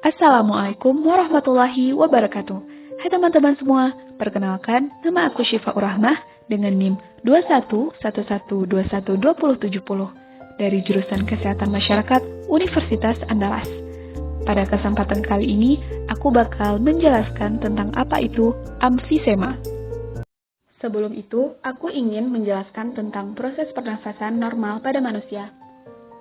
Assalamualaikum warahmatullahi wabarakatuh. Hai teman-teman semua, perkenalkan nama aku Syifa Urahmah dengan NIM 2111212070 dari jurusan Kesehatan Masyarakat Universitas Andalas. Pada kesempatan kali ini, aku bakal menjelaskan tentang apa itu emfisema. Sebelum itu, aku ingin menjelaskan tentang proses pernafasan normal pada manusia.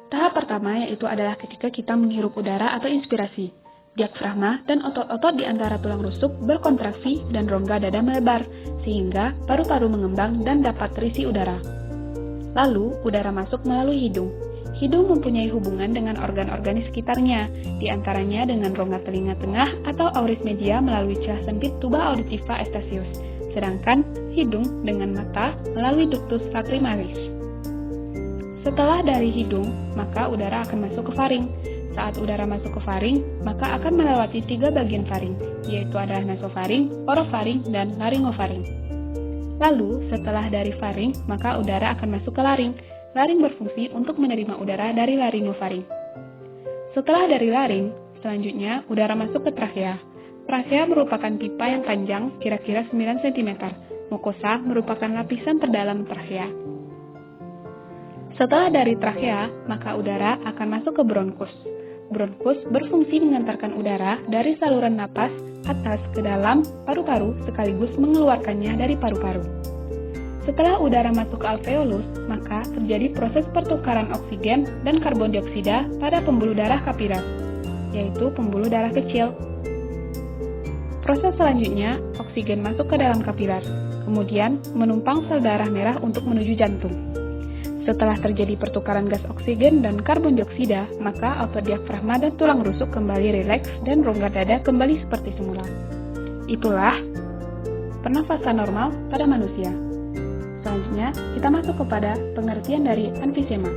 Tahap pertama yaitu adalah ketika kita menghirup udara atau inspirasi. Diafragma dan otot-otot di antara tulang rusuk berkontraksi dan rongga dada melebar, sehingga paru-paru mengembang dan dapat terisi udara. Lalu, udara masuk melalui hidung. Hidung mempunyai hubungan dengan organ-organ di sekitarnya, di antaranya dengan rongga telinga tengah atau auris media melalui celah sempit tuba auditiva estasius, sedangkan hidung dengan mata melalui ductus lacrimalis. Setelah dari hidung, maka udara akan masuk ke faring. Saat udara masuk ke faring, maka akan melewati 3 bagian faring, yaitu adalah nasofaring, orofaring, dan laringofaring. Lalu, setelah dari faring, maka udara akan masuk ke laring. Laring berfungsi untuk menerima udara dari laringofaring. Setelah dari laring, selanjutnya udara masuk ke trakea. Trakea merupakan pipa yang panjang, kira-kira 9 cm. Mukosa merupakan lapisan terdalam trakea. Setelah dari trakea, maka udara akan masuk ke bronkus. Bronkus berfungsi mengantarkan udara dari saluran napas atas ke dalam paru-paru sekaligus mengeluarkannya dari paru-paru. Setelah udara masuk ke alveolus, maka terjadi proses pertukaran oksigen dan karbon dioksida pada pembuluh darah kapiler, yaitu pembuluh darah kecil. Proses selanjutnya, oksigen masuk ke dalam kapiler, kemudian menumpang sel darah merah untuk menuju jantung. Setelah terjadi pertukaran gas oksigen dan karbon dioksida, maka otot diafragma dan tulang rusuk kembali rileks dan rongga dada kembali seperti semula. Itulah pernafasan normal pada manusia. Selanjutnya, kita masuk kepada pengertian dari emfisema.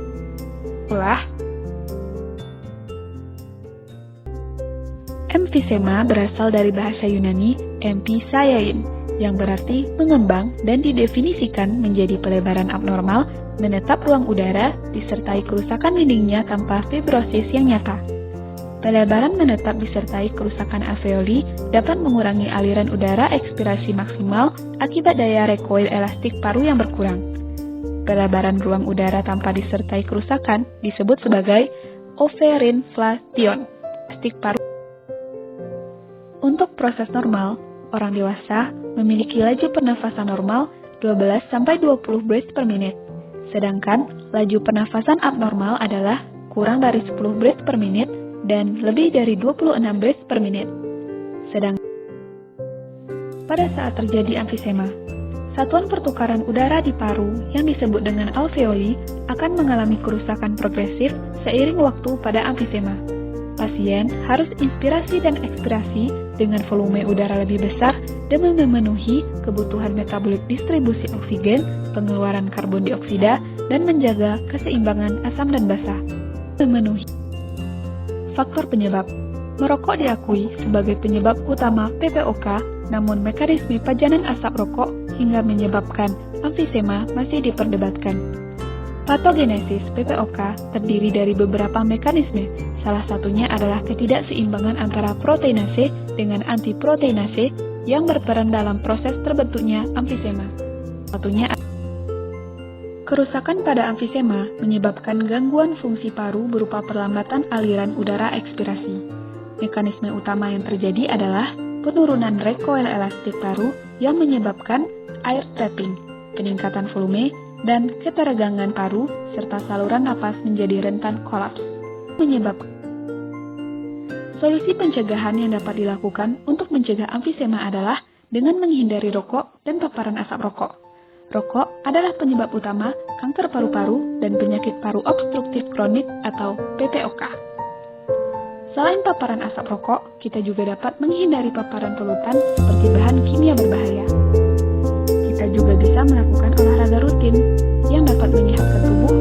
Emfisema berasal dari bahasa Yunani emphysaiin, yang berarti mengembang dan didefinisikan menjadi pelebaran abnormal, menetap ruang udara, disertai kerusakan dindingnya tanpa fibrosis yang nyata. Pelebaran menetap disertai kerusakan alveoli dapat mengurangi aliran udara ekspirasi maksimal akibat daya recoil elastik paru yang berkurang. Pelebaran ruang udara tanpa disertai kerusakan disebut sebagai overinflation elastik paru. Untuk proses normal, orang dewasa memiliki laju pernafasan normal 12-20 breath per menit. Sedangkan laju pernafasan abnormal adalah kurang dari 10 breath per menit dan lebih dari 26 breath per menit. Sedangkan pada saat terjadi emfisema, satuan pertukaran udara di paru yang disebut dengan alveoli akan mengalami kerusakan progresif seiring waktu pada emfisema. Pasien harus inspirasi dan ekspirasi dengan volume udara lebih besar demi memenuhi kebutuhan metabolik distribusi oksigen, pengeluaran karbon dioksida, dan menjaga keseimbangan asam dan basa. Memenuhi faktor penyebab. Merokok diakui sebagai penyebab utama PPOK, namun mekanisme pajanan asap rokok hingga menyebabkan emfisema masih diperdebatkan. Patogenesis PPOK terdiri dari beberapa mekanisme. Salah satunya adalah ketidakseimbangan antara proteinase dengan antiproteinase yang berperan dalam proses terbentuknya emfisema. Satunya kerusakan pada emfisema menyebabkan gangguan fungsi paru berupa perlambatan aliran udara ekspirasi. Mekanisme utama yang terjadi adalah penurunan recoil elastik paru yang menyebabkan air trapping, peningkatan volume, dan keteregangan paru, serta saluran napas menjadi rentan kolaps. Solusi pencegahan yang dapat dilakukan untuk mencegah emfisema adalah dengan menghindari rokok dan paparan asap rokok. Rokok adalah penyebab utama kanker paru-paru dan penyakit paru obstruktif kronik atau PPOK. Selain paparan asap rokok, kita juga dapat menghindari paparan polutan seperti bahan kimia berbahaya. Kita juga bisa melakukan olahraga rutin yang dapat menyehatkan tubuh